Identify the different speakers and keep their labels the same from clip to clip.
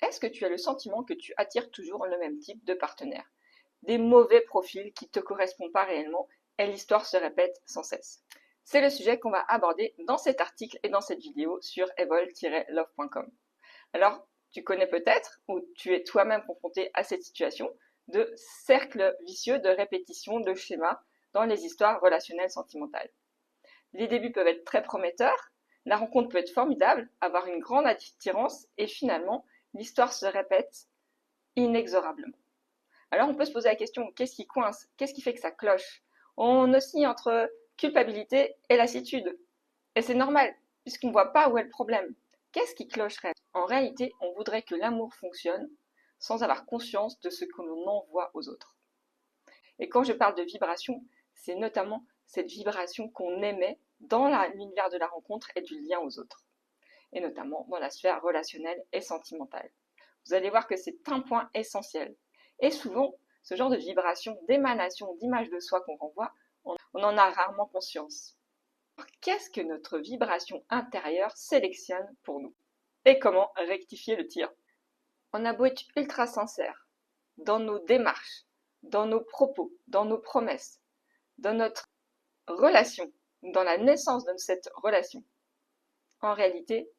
Speaker 1: Est-ce que tu as le sentiment que tu attires toujours le même type de partenaire? Des mauvais profils qui ne te correspondent pas réellement et l'histoire se répète sans cesse. C'est le sujet qu'on va aborder dans cet article et dans cette vidéo sur evol-love.com. Alors, tu connais peut-être, ou tu es toi-même confronté à cette situation, de cercle vicieux de répétition de schémas dans les histoires relationnelles sentimentales. Les débuts peuvent être très prometteurs, la rencontre peut être formidable, avoir une grande attirance et finalement, l'histoire se répète inexorablement. Alors on peut se poser la question, qu'est-ce qui coince? Qu'est-ce qui fait que ça cloche? On oscille entre culpabilité et lassitude. Et c'est normal, puisqu'on ne voit pas où est le problème. Qu'est-ce qui clocherait? En réalité, on voudrait que l'amour fonctionne sans avoir conscience de ce que l'on envoie aux autres. Et quand je parle de vibration, c'est notamment cette vibration qu'on émet dans l'univers de la rencontre et du lien aux autres, et notamment dans la sphère relationnelle et sentimentale. Vous allez voir que c'est un point essentiel. Et souvent, ce genre de vibration, d'émanation, d'image de soi qu'on renvoie, on en a rarement conscience. Alors, qu'est-ce que notre vibration intérieure sélectionne pour nous? Et comment rectifier le tir? On a beau être ultra sincère dans nos démarches, dans nos propos, dans nos promesses, dans notre relation, dans la naissance de cette relation. En réalité,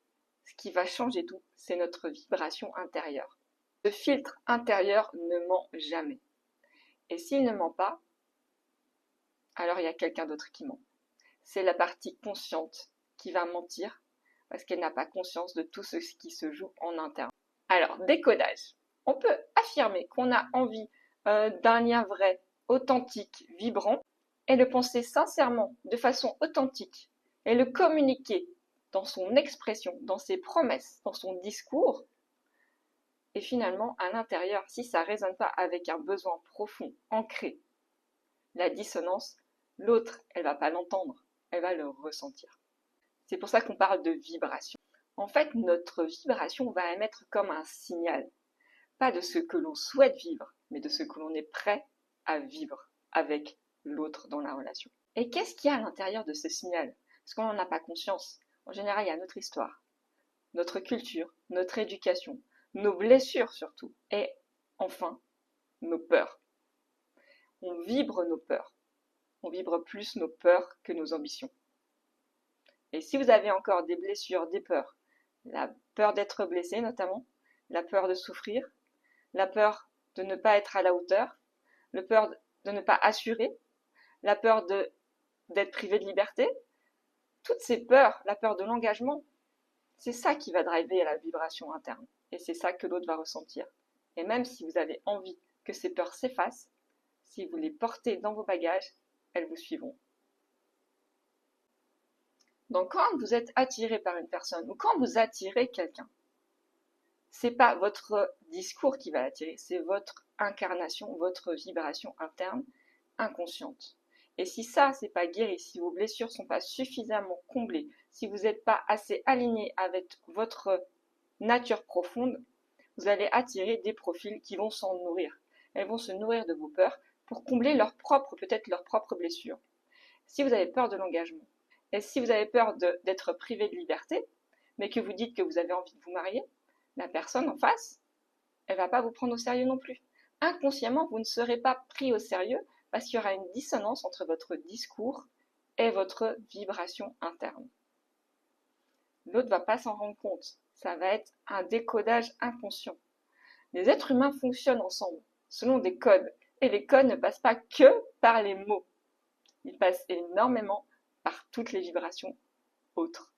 Speaker 1: ce qui va changer tout, c'est notre vibration intérieure. Le filtre intérieur ne ment jamais. Et s'il ne ment pas, alors il y a quelqu'un d'autre qui ment. C'est la partie consciente qui va mentir parce qu'elle n'a pas conscience de tout ce qui se joue en interne. Alors, décodage. On peut affirmer qu'on a envie d'un lien vrai, authentique, vibrant, et le penser sincèrement, de façon authentique, et le communiquer dans son expression, dans ses promesses, dans son discours. Et finalement, à l'intérieur, si ça ne résonne pas avec un besoin profond, ancré, la dissonance, l'autre, elle ne va pas l'entendre, elle va le ressentir. C'est pour ça qu'on parle de vibration. En fait, notre vibration va émettre comme un signal, pas de ce que l'on souhaite vivre, mais de ce que l'on est prêt à vivre avec l'autre dans la relation. Et qu'est-ce qu'il y a à l'intérieur de ce signal? Parce qu'on n'en a pas conscience. En général, il y a notre histoire, notre culture, notre éducation, nos blessures surtout, et enfin, nos peurs. On vibre nos peurs. On vibre plus nos peurs que nos ambitions. Et si vous avez encore des blessures, des peurs, la peur d'être blessé notamment, la peur de souffrir, la peur de ne pas être à la hauteur, la peur de ne pas assurer, la peur d'être privé de liberté, toutes ces peurs, la peur de l'engagement, c'est ça qui va driver la vibration interne. Et c'est ça que l'autre va ressentir. Et même si vous avez envie que ces peurs s'effacent, si vous les portez dans vos bagages, elles vous suivront. Donc quand vous êtes attiré par une personne ou quand vous attirez quelqu'un, c'est pas votre discours qui va l'attirer, c'est votre incarnation, votre vibration interne inconsciente. Et si ça, c'est pas guéri, si vos blessures sont pas suffisamment comblées, si vous n'êtes pas assez aligné avec votre nature profonde, vous allez attirer des profils qui vont s'en nourrir. Elles vont se nourrir de vos peurs pour combler peut-être leurs propres blessures. Si vous avez peur de l'engagement, et si vous avez peur d'être privé de liberté, mais que vous dites que vous avez envie de vous marier, la personne en face, elle va pas vous prendre au sérieux non plus. Inconsciemment, vous ne serez pas pris au sérieux parce qu'il y aura une dissonance entre votre discours et votre vibration interne. L'autre ne va pas s'en rendre compte. Ça va être un décodage inconscient. Les êtres humains fonctionnent ensemble, selon des codes. Et les codes ne passent pas que par les mots. Ils passent énormément par toutes les vibrations autres.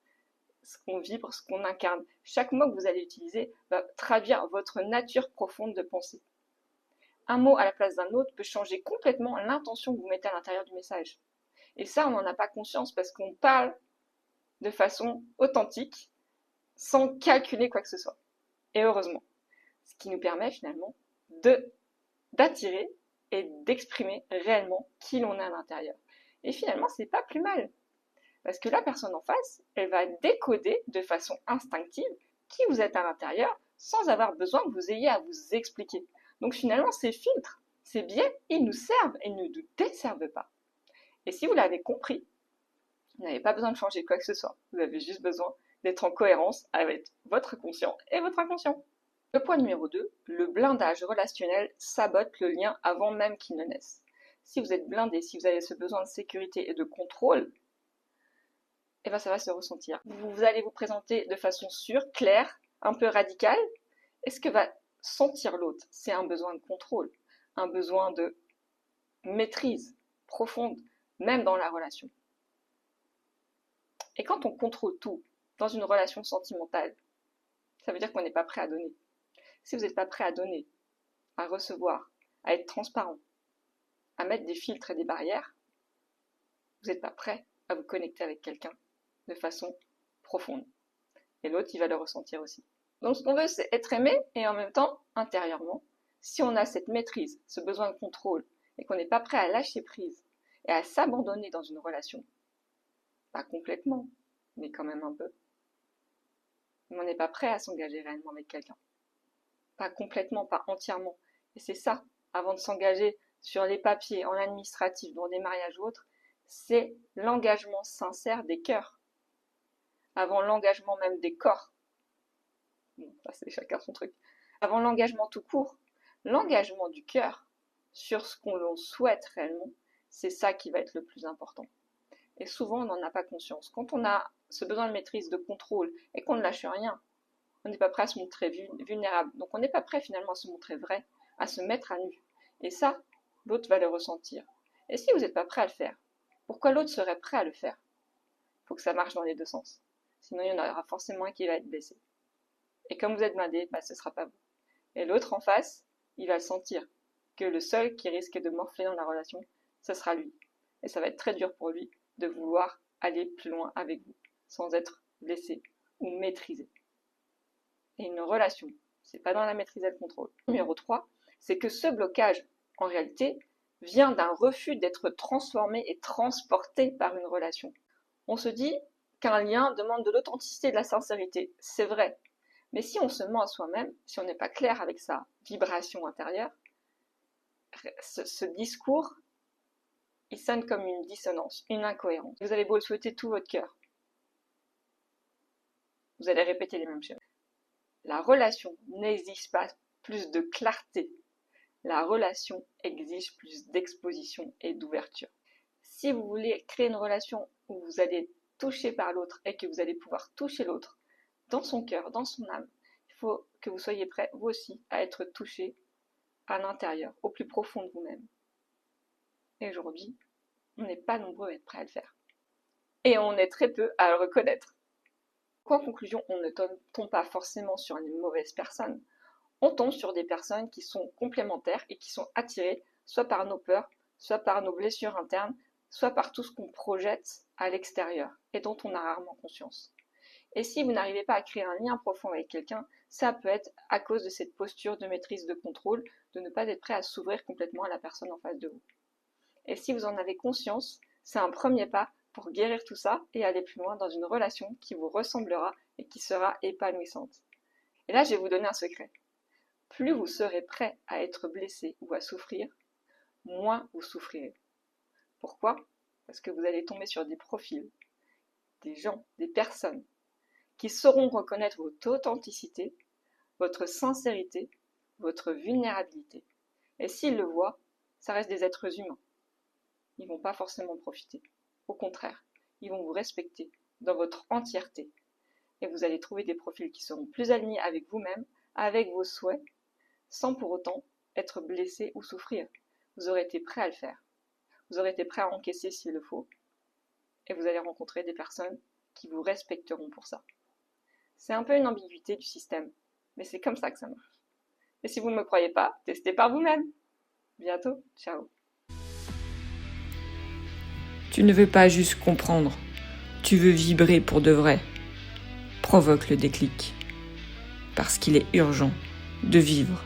Speaker 1: Ce qu'on vibre, ce qu'on incarne. Chaque mot que vous allez utiliser va traduire votre nature profonde de pensée. Un mot à la place d'un autre peut changer complètement l'intention que vous mettez à l'intérieur du message. Et ça, on n'en a pas conscience parce qu'on parle de façon authentique, sans calculer quoi que ce soit. Et heureusement. Ce qui nous permet finalement d'attirer et d'exprimer réellement qui l'on est à l'intérieur. Et finalement, c'est pas plus mal. Parce que la personne en face, elle va décoder de façon instinctive qui vous êtes à l'intérieur sans avoir besoin que vous ayez à vous expliquer. Donc finalement, ces filtres, ces biais, ils nous servent et ne nous desservent pas. Et si vous l'avez compris, vous n'avez pas besoin de changer quoi que ce soit. Vous avez juste besoin d'être en cohérence avec votre conscient et votre inconscient. Le point numéro 2, le blindage relationnel sabote le lien avant même qu'il ne naisse. Si vous êtes blindé, si vous avez ce besoin de sécurité et de contrôle, eh ben ça va se ressentir. Vous allez vous présenter de façon sûre, claire, un peu radicale. Et ce que va sentir l'autre, c'est un besoin de contrôle, un besoin de maîtrise profonde, même dans la relation. Et quand on contrôle tout dans une relation sentimentale, ça veut dire qu'on n'est pas prêt à donner. Si vous n'êtes pas prêt à donner, à recevoir, à être transparent, à mettre des filtres et des barrières, vous n'êtes pas prêt à vous connecter avec quelqu'un de façon profonde. Et l'autre, il va le ressentir aussi. Donc ce qu'on veut, c'est être aimé et en même temps, intérieurement, si on a cette maîtrise, ce besoin de contrôle, et qu'on n'est pas prêt à lâcher prise et à s'abandonner dans une relation, pas complètement, mais quand même un peu, mais on n'est pas prêt à s'engager réellement avec quelqu'un. Pas complètement, pas entièrement. Et c'est ça, avant de s'engager sur les papiers, en administratif, dans des mariages ou autres, c'est l'engagement sincère des cœurs, avant l'engagement même des corps. Bon, ça c'est chacun son truc. Avant l'engagement tout court, l'engagement du cœur sur ce qu'on souhaite réellement, c'est ça qui va être le plus important. Et souvent, on n'en a pas conscience. Quand on a ce besoin de maîtrise, de contrôle, et qu'on ne lâche rien, on n'est pas prêt à se montrer vulnérable. Donc on n'est pas prêt finalement à se montrer vrai, à se mettre à nu. Et ça, l'autre va le ressentir. Et si vous n'êtes pas prêt à le faire, pourquoi l'autre serait prêt à le faire? Il faut que ça marche dans les deux sens. Sinon, il y en aura forcément un qui va être blessé. Et comme vous êtes blindé, ce ne sera pas vous. Et l'autre en face, il va le sentir. Que le seul qui risque de morfler dans la relation, ce sera lui. Et ça va être très dur pour lui de vouloir aller plus loin avec vous, sans être blessé ou maîtrisé. Et une relation, c'est pas dans la maîtrise et le contrôle. Numéro 3, c'est que ce blocage, en réalité, vient d'un refus d'être transformé et transporté par une relation. On se dit qu'un lien demande de l'authenticité et de la sincérité, c'est vrai. Mais si on se ment à soi-même, si on n'est pas clair avec sa vibration intérieure, ce discours, il sonne comme une dissonance, une incohérence. Vous avez beau le souhaiter tout votre cœur, vous allez répéter les mêmes schémas. La relation n'exige pas plus de clarté. La relation exige plus d'exposition et d'ouverture. Si vous voulez créer une relation où vous allez être touché par l'autre et que vous allez pouvoir toucher l'autre dans son cœur, dans son âme, il faut que vous soyez prêts, vous aussi, à être touché à l'intérieur, au plus profond de vous-même. Et aujourd'hui, on n'est pas nombreux à être prêts à le faire. Et on est très peu à le reconnaître. En conclusion, on ne tombe pas forcément sur les mauvaises personnes. On tombe sur des personnes qui sont complémentaires et qui sont attirées soit par nos peurs, soit par nos blessures internes, soit par tout ce qu'on projette à l'extérieur et dont on a rarement conscience. Et si vous n'arrivez pas à créer un lien profond avec quelqu'un, ça peut être à cause de cette posture de maîtrise de contrôle, de ne pas être prêt à s'ouvrir complètement à la personne en face de vous. Et si vous en avez conscience, c'est un premier pas pour guérir tout ça et aller plus loin dans une relation qui vous ressemblera et qui sera épanouissante. Et là, je vais vous donner un secret. Plus vous serez prêt à être blessé ou à souffrir, moins vous souffrirez. Pourquoi? Parce que vous allez tomber sur des profils, des gens, des personnes qui sauront reconnaître votre authenticité, votre sincérité, votre vulnérabilité. Et s'ils le voient, ça reste des êtres humains. Ils ne vont pas forcément profiter. Au contraire, ils vont vous respecter dans votre entièreté. Et vous allez trouver des profils qui seront plus alignés avec vous-même, avec vos souhaits, sans pour autant être blessé ou souffrir. Vous aurez été prêt à le faire. Vous aurez été prêt à encaisser s'il le faut. Et vous allez rencontrer des personnes qui vous respecteront pour ça. C'est un peu une ambiguïté du système, mais c'est comme ça que ça marche. Et si vous ne me croyez pas, testez par vous-même. Bientôt, ciao.
Speaker 2: Tu ne veux pas juste comprendre, tu veux vibrer pour de vrai. Provoque le déclic, parce qu'il est urgent de vivre